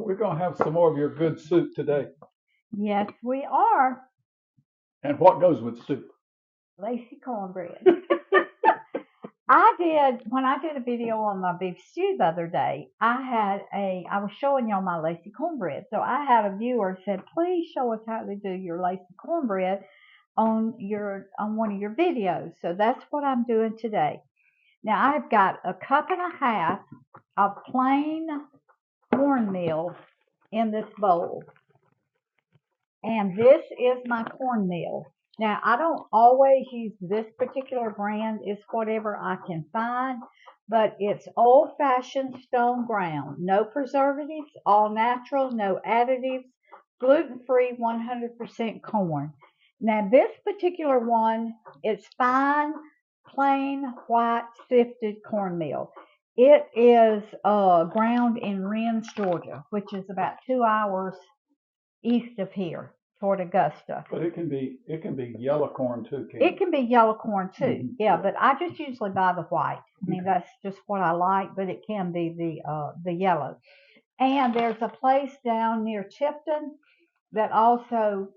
we're going to have some more of your good soup today. Yes, we are. And what goes with soup? Lacey Cornbread. When I did a video on my beef stew the other day, I was showing y'all my Lacey Cornbread. So I had a viewer said, please show us how to do your Lacey Cornbread on one of your videos. So that's what I'm doing today. Now I've got a cup and a half of plain cornmeal in this bowl. And this is my cornmeal. Now, I don't always use this particular brand. It's whatever I can find. But it's old-fashioned stone ground. No preservatives, all natural, no additives, gluten-free, 100% corn. Now, this particular one is fine, plain, white, sifted cornmeal. It is ground in Rennes, Georgia, which is about 2 hours east of here toward Augusta. But it can be yellow corn too, can't it? It can be yellow corn too. Mm-hmm. Yeah, but I just usually buy the white. I mean, that's just what I like, but it can be the yellow. And there's a place down near Tipton that also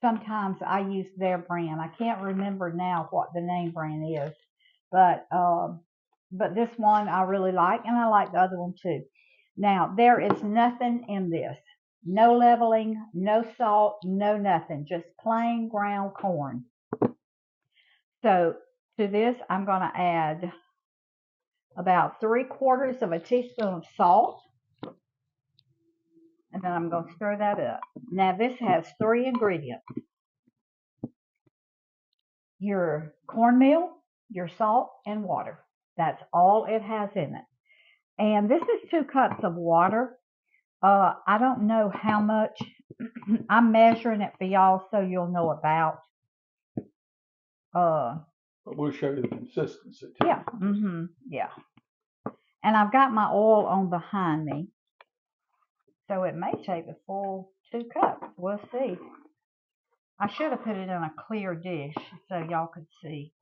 sometimes I use their brand. I can't remember now what the name brand is, but this one I really like, and I like the other one too. Now, there is nothing in this. No leveling, no salt, no nothing. Just plain ground corn. So to this, I'm going to add about 3/4 of a teaspoon of salt. And then I'm going to stir that up. Now, this has 3 ingredients. Your cornmeal, your salt, and water. That's all it has in it. And this is 2 cups of water. I don't know how much. I'm measuring it for y'all so you'll know about. But we'll show you the consistency too. Yeah. Yeah. And I've got my oil on behind me. So it may take a full 2 cups. We'll see. I should have put it in a clear dish so y'all could see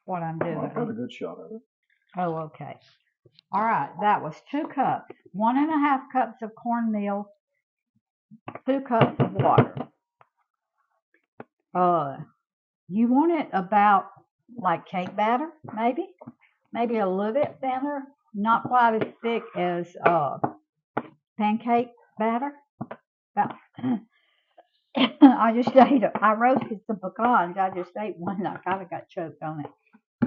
what I'm doing. I've got a good shot of it. Oh, okay. All right, that was 2 cups. 1.5 cups of cornmeal, 2 cups of water. You want it about like cake batter, maybe a little bit thinner, not quite as thick as pancake batter. I roasted some pecans. I just ate one and I kind of got choked on it.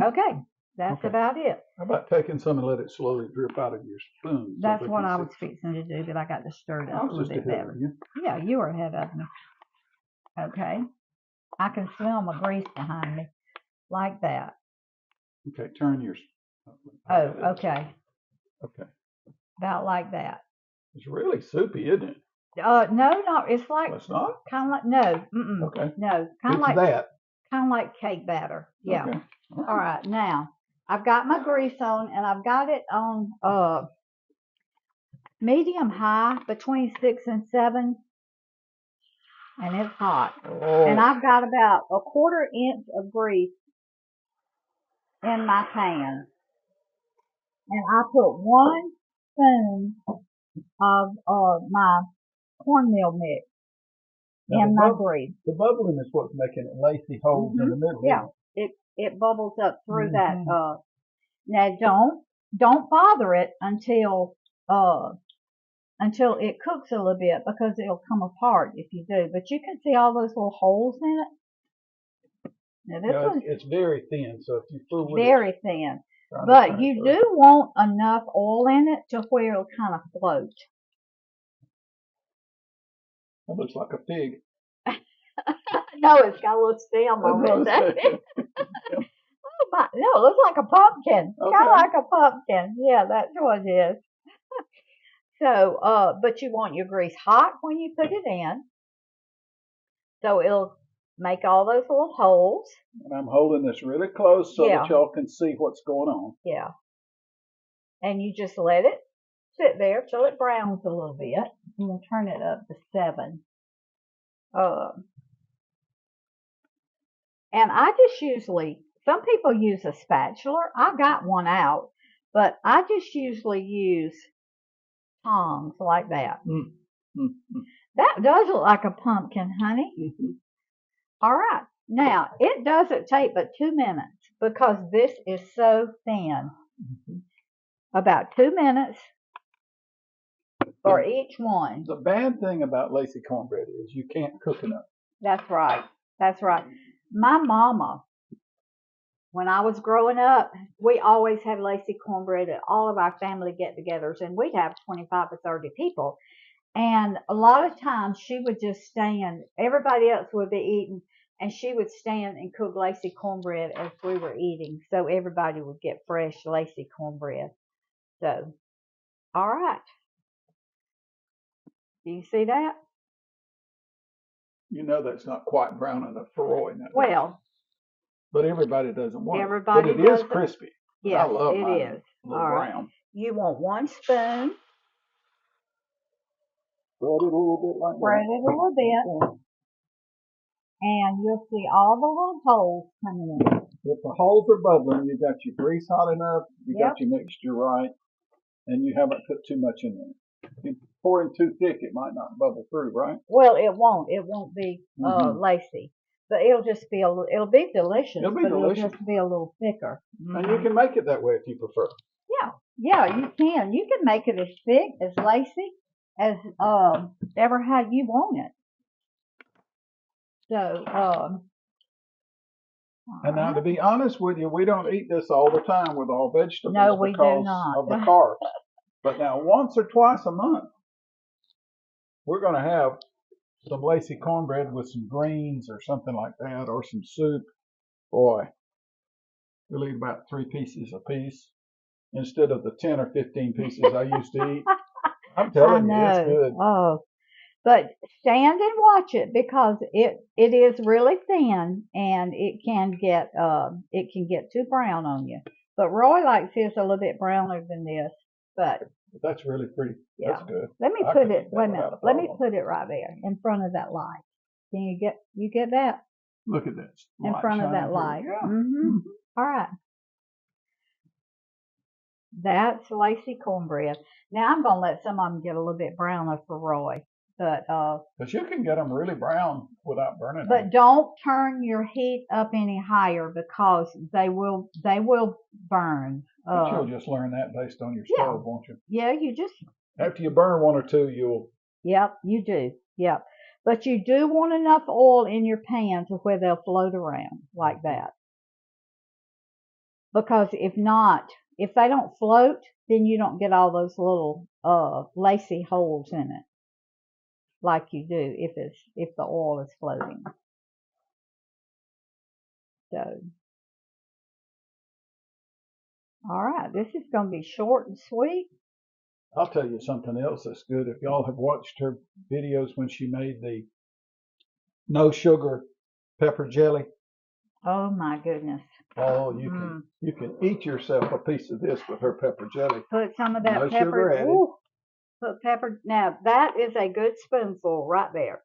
Okay. That's about it. How about taking some and let it slowly drip out of your spoon? That's what I was fixing to do, but I got to stir it up a little bit better. Yeah, you were ahead of me. Okay. I can smell my grease behind me. Like that. Okay, turn yours. Oh, okay. Okay. About like that. It's really soupy, isn't it? No, it's like. Well, it's not? Kind of like, no. Okay. No, kind of like that. Kind of like cake batter. Yeah. Okay. All right, now. I've got my grease on, and I've got it on medium high, between 6 and 7, and it's hot. Oh. And I've got about 1/4 inch of grease in my pan, and I put 1 spoon of my cornmeal mix in my grease. The bubbling is what's making it Lacey holes in the middle. Yeah, it bubbles up through that. Now don't bother it until it cooks a little bit, because it'll come apart if you do. But you can see all those little holes in it. Now this it's very thin, so if you fool with very thin. But you do want enough oil in it to where it'll kind of float. That looks like a pig. No, it's got a little stem on it. No, it looks like a pumpkin. Okay. Kind of like a pumpkin. Yeah, that's what it is. So, but you want your grease hot when you put it in. So it'll make all those little holes. And I'm holding this really close so that y'all can see what's going on. Yeah. And you just let it sit there till it browns a little bit. And we'll turn it up to 7. And I just usually, some people use a spatula. I got one out, but I just usually use tongs like that. Mm-hmm. That does look like a pumpkin, honey. Mm-hmm. All right. Now, it doesn't take but 2 minutes because this is so thin. Mm-hmm. About 2 minutes for each one. The bad thing about Lacey cornbread is you can't cook enough. That's right. That's right. My mama, when I was growing up, we always had Lacey cornbread at all of our family get-togethers, and we'd have 25 or 30 people. And a lot of times she would just stand, everybody else would be eating, and she would stand and cook Lacey cornbread as we were eating, so everybody would get fresh Lacey cornbread. So, all right. Do you see that? You know that's not quite brown enough for Roy now. Well, but everybody doesn't want everybody it. But it is crispy. Yes, I love it mine is. a little brown. You want 1 spoon. Spread it a little bit like that. Spread it a little bit. And you'll see all the little holes coming in. If the holes are bubbling, you got your grease hot enough, you got your mixture right, and you haven't put too much in there. If you pour in too thick, it might not bubble through, right? Well, it won't. It won't be lacy. But it'll just be it'll be delicious. It'll just be a little thicker. Mm-hmm. And you can make it that way if you prefer. Yeah, you can. You can make it as thick, as lacy, as ever how you want it. So, and now, to be honest with you, we don't eat this all the time with all vegetables. No, we because do not. of the carbs. But now, once or twice a month, we're going to have some Lacey cornbread with some greens or something like that, or some soup. Boy, we'll eat about 3 pieces a piece instead of the 10 or 15 pieces I used to eat. I'm telling you, it's good. Oh, but stand and watch it because it is really thin and it can get too brown on you. But Roy likes his a little bit browner than this. But that's really pretty. Yeah. That's good. Let me put it. Wait a minute. Let me put it right there in front of that light. Can you get that? Look at this. In front of that light. Yeah. Mm-hmm. All right. That's Lacey cornbread. Now I'm gonna let some of them get a little bit browner for Roy. But you can get them really brown without burning them. But don't turn your heat up any higher because they will burn. But you'll just learn that based on your stove, won't you? Yeah, you just after you burn 1 or 2, you'll. Yep, you do. Yep, but you do want enough oil in your pan to where they'll float around like that. Because if not, if they don't float, then you don't get all those little lacy holes in it. Like you do if the oil is floating. So, all right, this is going to be short and sweet. I'll tell you something else that's good. If y'all have watched her videos when she made the no sugar pepper jelly. Oh my goodness. Oh, you can eat yourself a piece of this with her pepper jelly. Put some of that no pepper. Sugar added. Ooh. Put pepper. Now that is a good spoonful right there.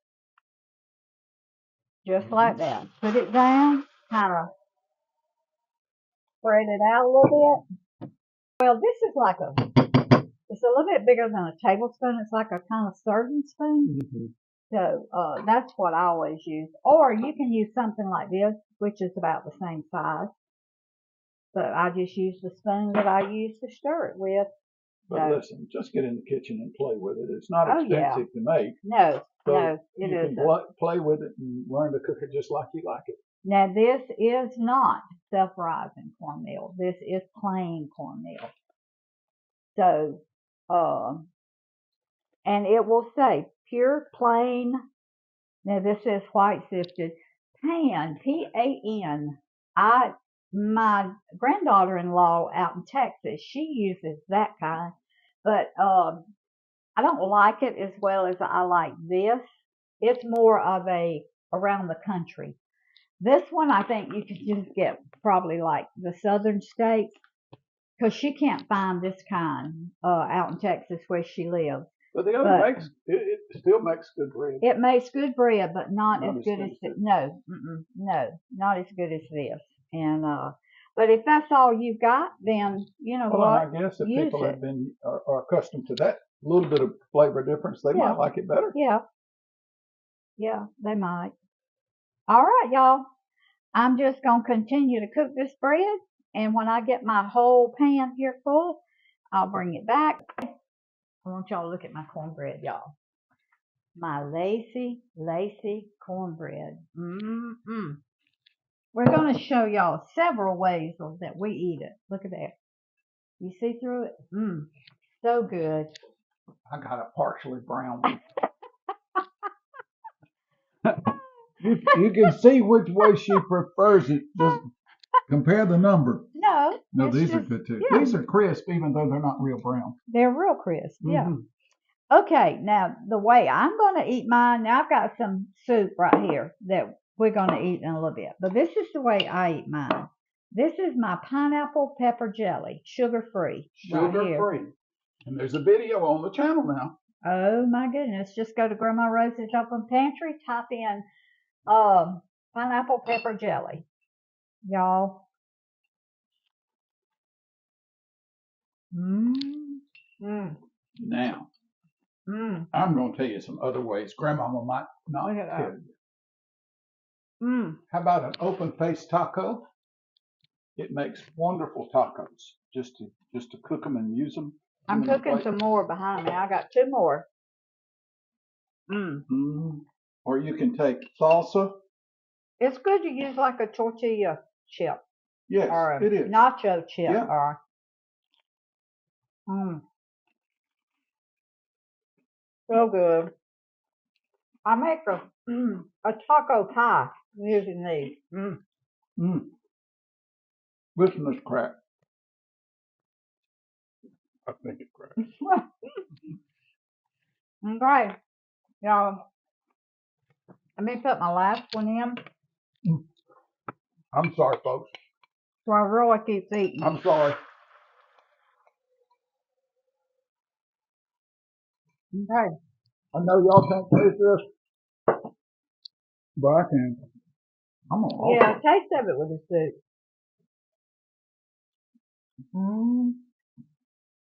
Just like that. Put it down. Kind of spread it out a little bit. Well, this is like it's a little bit bigger than a tablespoon. It's like a kind of serving spoon. Mm-hmm. So that's what I always use. Or you can use something like this, which is about the same size. But I just use the spoon that I use to stir it with. But listen, just get in the kitchen and play with it. It's not expensive to make. No, so no, it isn't. You can play with it and learn to cook it just like you like it. Now, this is not self-rising cornmeal. This is plain cornmeal. So, and it will say pure plain. Now, this says white sifted pan, P-A-N. My granddaughter-in-law out in Texas, she uses that kind, but I don't like it as well as I like this. It's more of a around the country. This one, I think you could just get probably like the southern states, because she can't find this kind out in Texas where she lives. But the other it still makes good bread. It makes good bread, but not as good as no, not as good as this. And but if that's all you got, then you know what. I guess if people have been are accustomed to that little bit of flavor difference, they might like it better. Yeah. Yeah, they might. All right, y'all. I'm just going to continue to cook this bread. And when I get my whole pan here full, I'll bring it back. I want y'all to look at my cornbread, y'all. My Lacey cornbread. We're going to show y'all several ways that we eat it. Look at that. You see through it? So good. I got a partially brown one. You can see which way she prefers it. Just compare the number. No, these are good too. Yeah. These are crisp, even though they're not real brown. They're real crisp, yeah. Okay, now the way I'm going to eat mine, now I've got some soup right here that we're going to eat in a little bit. But this is the way I eat mine. This is my pineapple pepper jelly, sugar-free. Sugar-free. And there's a video on the channel now. Oh my goodness. Just go to Grandma Rose's Open Pantry, type in pineapple pepper jelly. Y'all. Now, I'm going to tell you some other ways Grandmama might not tell you. How about an open-faced taco? It makes wonderful tacos. Just to cook them and use them. I'm cooking some more behind me. I got 2 more. Or you can take salsa. It's good to use like a tortilla chip. Yes, or a it is. Nacho chip. Yeah. Or so good. I make a taco pie using these. Listen, this crack. I think it cracks. Okay, y'all. Let me put my last one in. I'm sorry, folks. So I really keep eating. I'm sorry. Okay. I know y'all can't taste this, but I can. I'm gonna offer. Yeah, taste of it with the soup.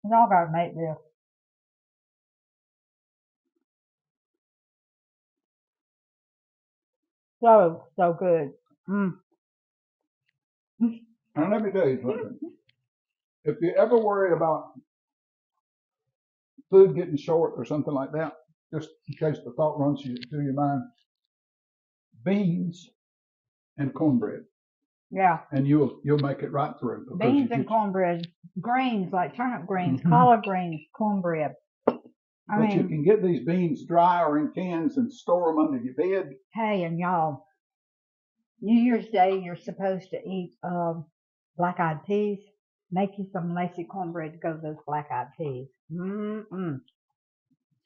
Y'all gotta make this. So good. And let me tell you something. If you ever worry about food getting short or something like that, just in case the thought runs through your mind, beans and cornbread. Yeah. And you'll make it right through. Beans and cornbread. Greens, like turnip greens, collard greens, cornbread. I mean, you can get these beans dry or in cans and store them under your bed. Hey, and y'all, New Year's Day, you're supposed to eat black-eyed peas. Make you some Lacey cornbread to go with those black-eyed peas.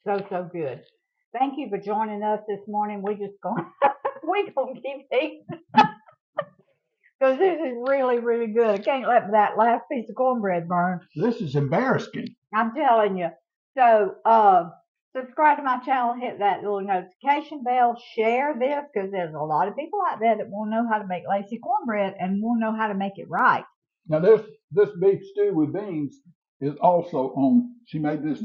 So good. Thank you for joining us this morning. We gonna keep eating because this is really, really good. I can't let that last piece of cornbread burn. This is embarrassing. I'm telling you. So, subscribe to my channel, hit that little notification bell, share this, because there's a lot of people out there that will know how to make Lacey cornbread and will know how to make it right. Now this beef stew with beans is also on. She made this